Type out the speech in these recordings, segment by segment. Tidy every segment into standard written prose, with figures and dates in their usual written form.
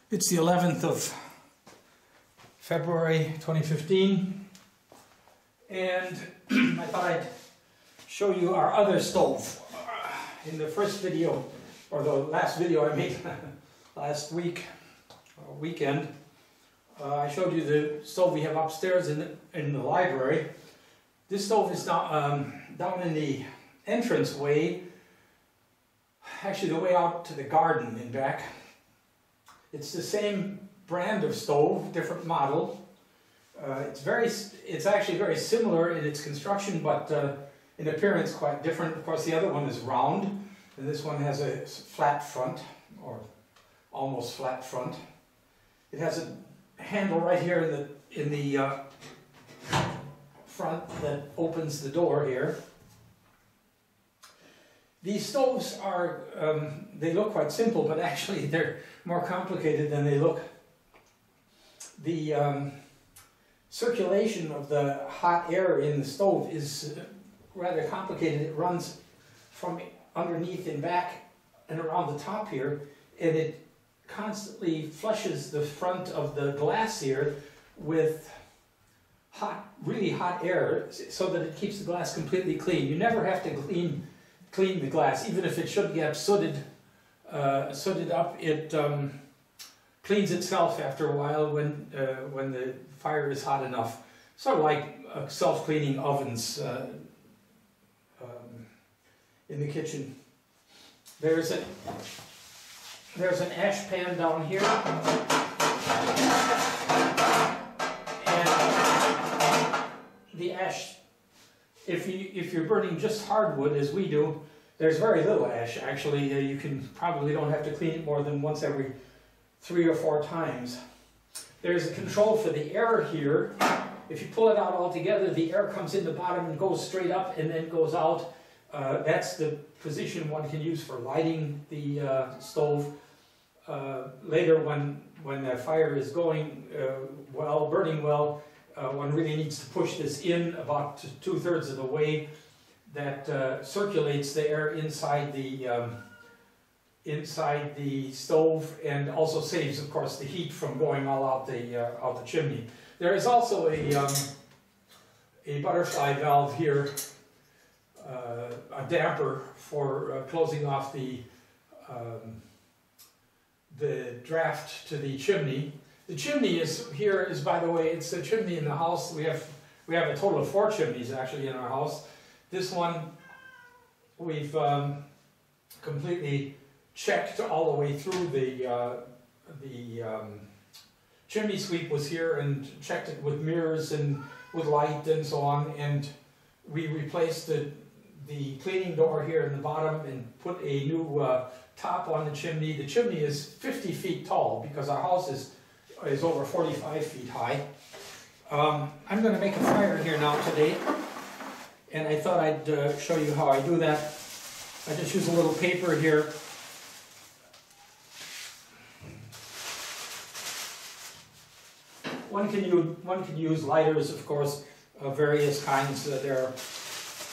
It's the 11th of February 2015, and I thought I'd show you our other stove. In the first video, or the last video I made last weekend, I showed you the stove we have upstairs in the library. This stove is down in the entranceway, actually the way out to the garden in back. It's the same brand of stove, different model. It's actually very similar in its construction, but in appearance quite different. Of course, the other one is round, and this one has a flat front, or almost flat front. It has a handle right here in the front that opens the door here. These stoves are, they look quite simple, but actually they're more complicated than they look. The circulation of the hot air in the stove is rather complicated. It runs from underneath and back and around the top here, and it constantly flushes the front of the glass here with really hot air, so that it keeps the glass completely clean. You never have to clean the glass, even if it should get sooted up. It cleans itself after a while when the fire is hot enough. Sort of like self-cleaning ovens in the kitchen. There's an ash pan down here, and the ash, if you're burning just hardwood as we do, there's very little ash actually. You probably don't have to clean it more than once every 3 or 4 times. There's a control for the air here. If you pull it out all together, the air comes in the bottom and goes straight up and then goes out. That's the position one can use for lighting the stove. Later, when the fire is going well, burning well, one really needs to push this in about 2/3 of the way. That circulates the air inside the stove, and also saves, of course, the heat from going all out the chimney. There is also a butterfly valve here, a damper for closing off the draft to the chimney. The chimney is, by the way, it's a chimney in the house. We have a total of 4 chimneys actually in our house. This one we've completely checked all the way through. The chimney sweep was here and checked it with mirrors and with light and so on, and we replaced the cleaning door here in the bottom and put a new top on the chimney. The chimney is 50 feet tall because our house is over 45 feet high. I'm going to make a fire here now today, and I thought I'd show you how I do that. I just use a little paper here. One can use lighters, of course, of various kinds. There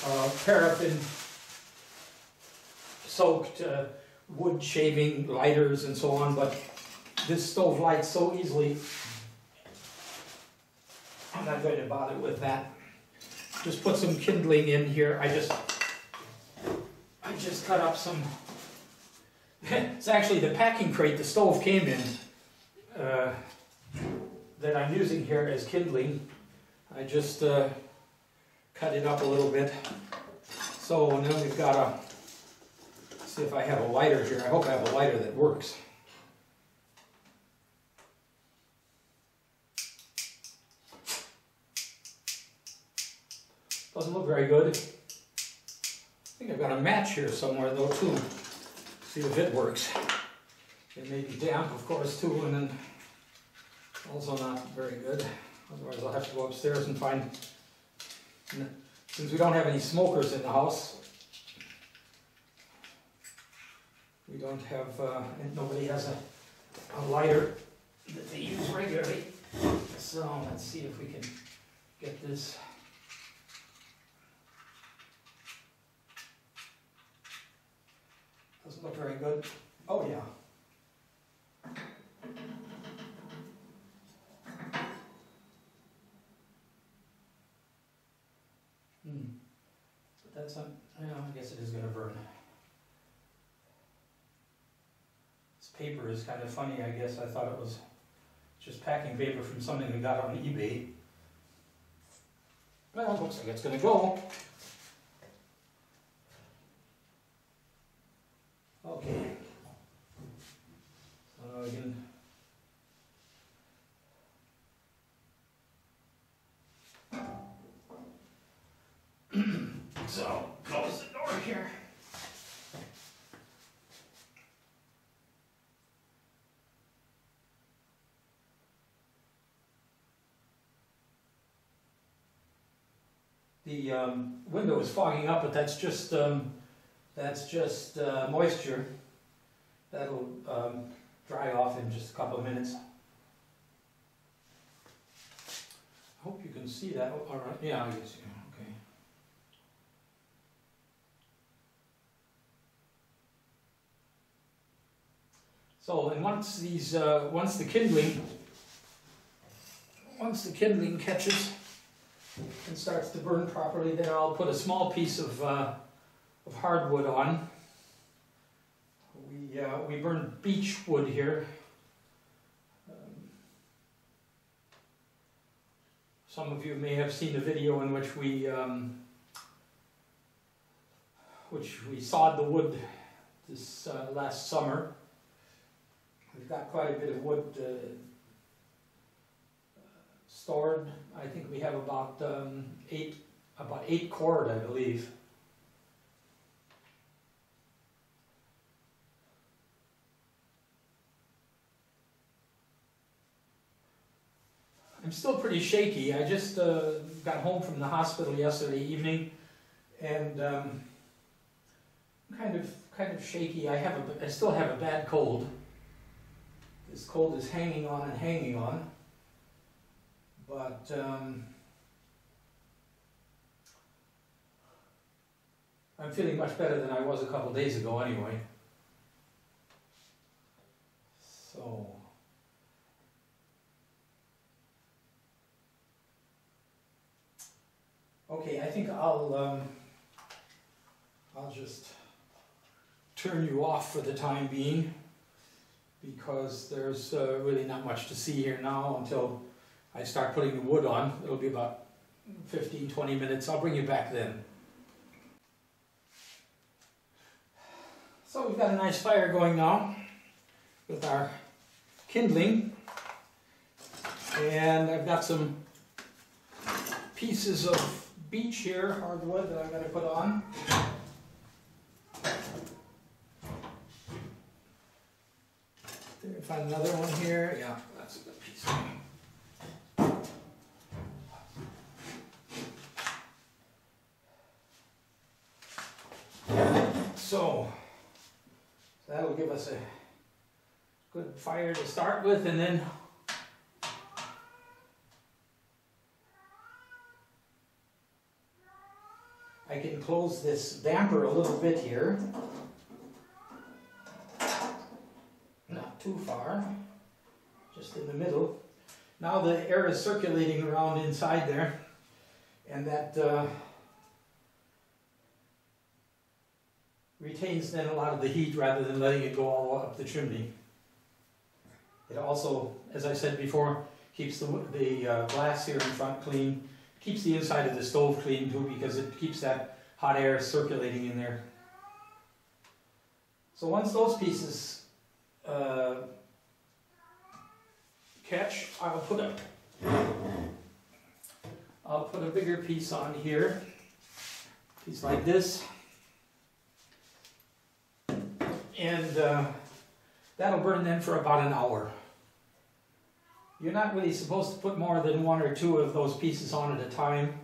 are paraffin soaked wood shaving lighters and so on, but this stove lights so easily, I'm not going to bother with that. Just put some kindling in here. I just cut up some. It's actually the packing crate the stove came in that I'm using here as kindling. I just cut it up a little bit. So now we've got see if I have a lighter here. I hope I have a lighter that works. Doesn't look very good. I think I've got a match here somewhere though too. See if it works. It may be damp, of course, too, and then also not very good. Otherwise I'll have to go upstairs and find, since we don't have any smokers in the house, we don't have, and nobody has a lighter that they use regularly. So let's see if we can get this. Doesn't look very good. Oh yeah. paper is kind of funny, I guess. I thought it was just packing paper from something we got on eBay. Well, it looks like it's going to go. Okay. So we can... So, close the door here. The window is fogging up, but that's just moisture. That'll dry off in just a couple of minutes. I hope you can see that. All right. Yeah, I guess. Yeah. Okay. So, and once the kindling catches and starts to burn properly, then I'll put a small piece of hardwood on. We burn beech wood here. Some of you may have seen the video in which we sawed the wood this last summer. We've got quite a bit of wood stored. I think we have about eight cord, I believe. I'm still pretty shaky. I just got home from the hospital yesterday evening, and kind of shaky. I still have a bad cold. This cold is hanging on and hanging on, but I'm feeling much better than I was a couple days ago anyway. So, okay, I think I'll just turn you off for the time being, because there's really not much to see here now until I start putting the wood on. It'll be about 15-20 minutes. I'll bring you back then. So we've got a nice fire going now with our kindling, and I've got some pieces of beech here, hardwood, that I'm going to put on. Find another one here. Yeah, that's a good piece. So that'll give us a good fire to start with, and then I can close this damper a little bit here. Not too far, just in the middle. Now the air is circulating around inside there, and that retains then a lot of the heat rather than letting it go all up the chimney. It also, as I said before, keeps the glass here in front clean, keeps the inside of the stove clean too, because it keeps that hot air circulating in there. So once those pieces catch, I'll put a bigger piece on here, piece like this, and that'll burn then for about an hour. You're not really supposed to put more than one or two of those pieces on at a time.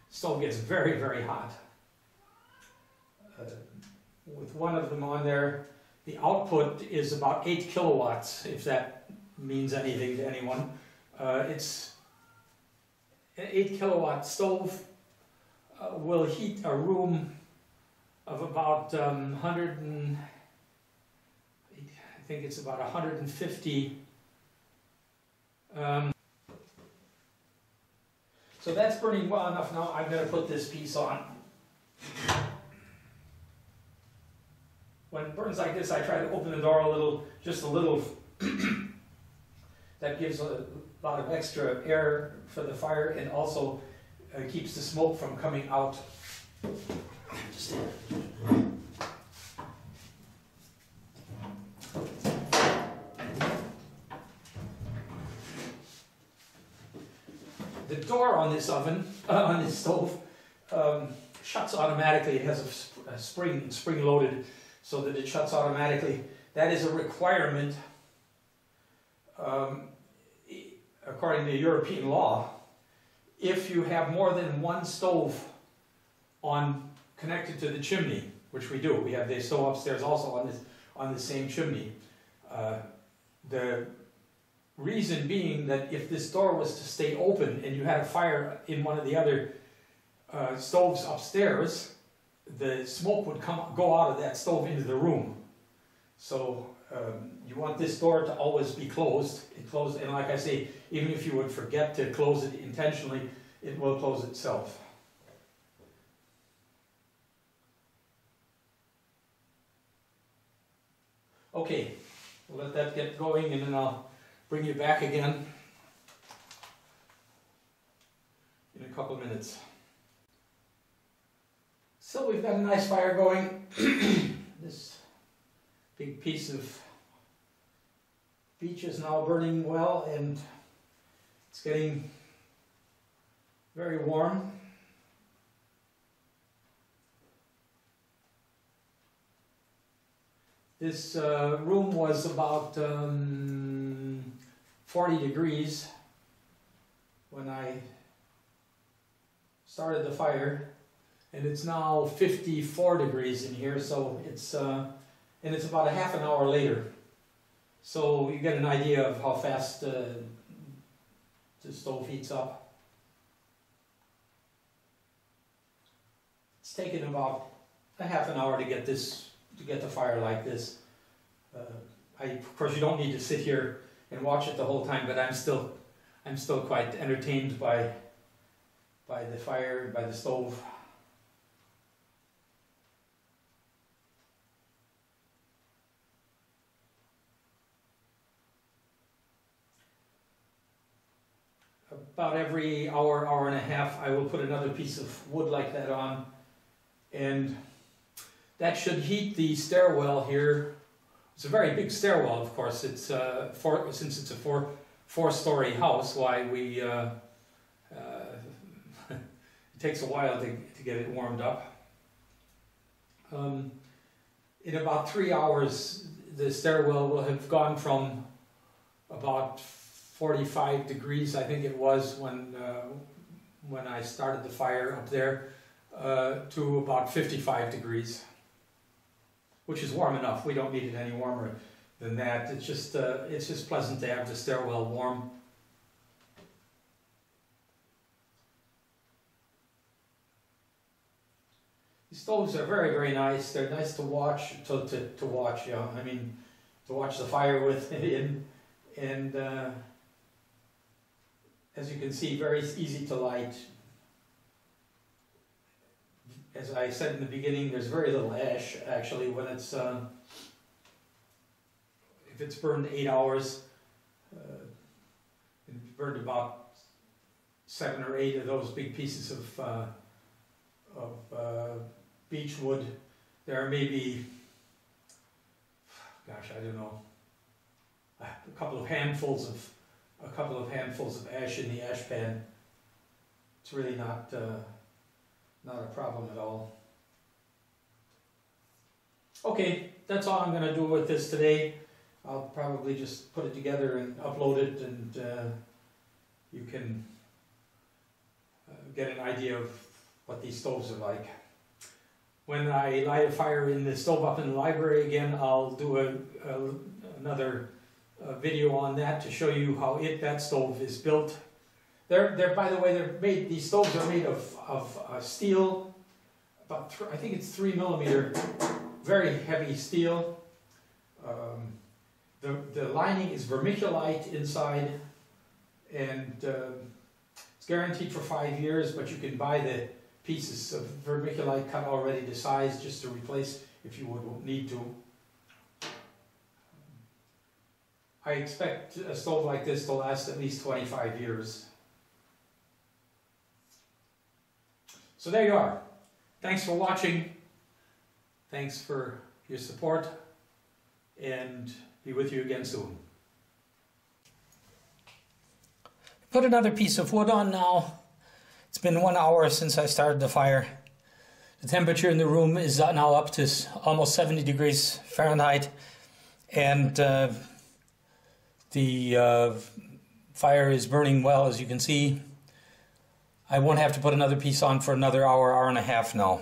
Stove gets very, very hot. With one of them on there, the output is about 8 kilowatts, if that means anything to anyone. It's an 8 kilowatt stove will heat a room of about 150. So that's burning well enough now. I'm going to put this piece on. when it burns like this, I try to open the door a little, just a little. That gives a lot of extra air for the fire, and also keeps the smoke from coming out. Just the door on this oven, on this stove, shuts automatically. It has a spring loaded, so that it shuts automatically. That is a requirement. According to European law, if you have more than one stove connected to the chimney, which we do, we have the stove upstairs also on the same chimney. The reason being that if this door was to stay open and you had a fire in one of the other stoves upstairs, the smoke would go out of that stove into the room. So you want this door to always be closed. And like I say, even if you would forget to close it intentionally, it will close itself. Okay, we'll let that get going, and then I'll bring you back again in a couple minutes. So we've got a nice fire going. This big piece of beech is now burning well, and it's getting very warm. This room was about 40 degrees when I started the fire, and it's now 54 degrees in here, so it's and it's about a half an hour later. So you get an idea of how fast the stove heats up. It's taken about a half an hour to get the fire like this. Of course, you don't need to sit here and watch it the whole time, but I'm still quite entertained by the fire, by the stove. About every hour, hour and a half, I will put another piece of wood like that on, and that should heat the stairwell here. It's a very big stairwell, of course. It's since it's a four-story house, why we it takes a while to get it warmed up. In about 3 hours, the stairwell will have gone from about 45 degrees, I think it was when I started the fire up there, to about 55 degrees, which is warm enough. We don't need it any warmer than that. It's just pleasant to have the stairwell warm. These stoves are very, very nice. They're nice to watch, to watch. Yeah, I mean, to watch the fire with, and as you can see, very easy to light. As I said in the beginning, there's very little ash actually when it's if it's burned 8 hours. It burned about 7 or 8 of those big pieces of beech wood. There are maybe, gosh, I don't know, a couple of handfuls of ash in the ash pan. It's really not a problem at all. Okay, that's all I'm going to do with this today. I'll probably just put it together and upload it, and you can get an idea of what these stoves are like. When I light a fire in the stove up in the library again, I'll do another video on that to show you how that stove is built. By the way, these stoves are made of steel, about I think it's 3mm, very heavy steel. The lining is vermiculite inside, and it's guaranteed for 5 years, but you can buy the pieces of vermiculite cut already to size just to replace if you would need to. I expect a stove like this to last at least 25 years. So there you are. Thanks for watching. Thanks for your support, and be with you again soon. Put another piece of wood on now. It's been 1 hour since I started the fire. The temperature in the room is now up to almost 70 degrees Fahrenheit, and the fire is burning well, as you can see. I won't have to put another piece on for another hour, hour and a half now.